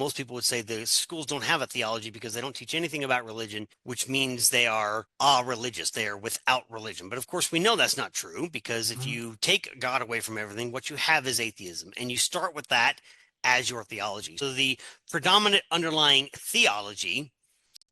Most people would say the schools don't have a theology because they don't teach anything about religion, which means they are religious. They are without religion. But of course, we know that's not true, because if Mhm. you take God away from everything, what you have is atheism. And you start with that as your theology. So the predominant underlying theology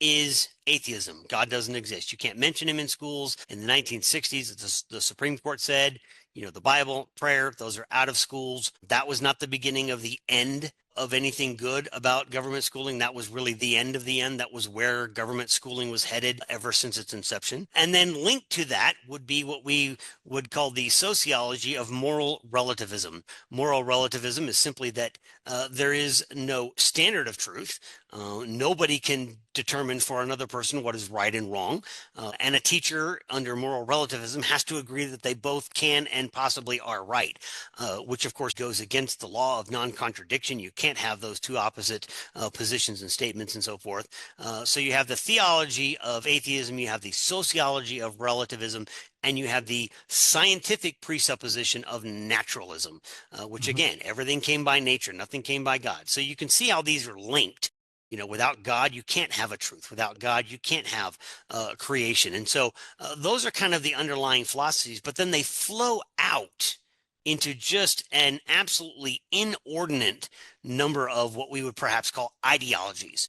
is atheism. God doesn't exist. You can't mention him in schools. In the 1960s, the Supreme Court said, the Bible, prayer, those are out of schools. That was not the beginning of the end of anything good about government schooling. That was really the end of the end. That was where government schooling was headed ever since its inception. And then linked to that would be what we would call the sociology of moral relativism. Moral relativism is simply that there is no standard of truth. Nobody can determine for another person what is right and wrong. And a teacher under moral relativism has to agree that they both can and possibly are right, which of course goes against the law of non-contradiction. You can't have those two opposite positions and statements and so forth. So you have the theology of atheism, you have the sociology of relativism, and you have the scientific presupposition of naturalism, which Mhm. again, everything came by nature, nothing came by God. So you can see how these are linked. Without God, you can't have a truth. Without God, you can't have creation. And so those are kind of the underlying philosophies, but then they flow out into just an absolutely inordinate number of what we would perhaps call ideologies.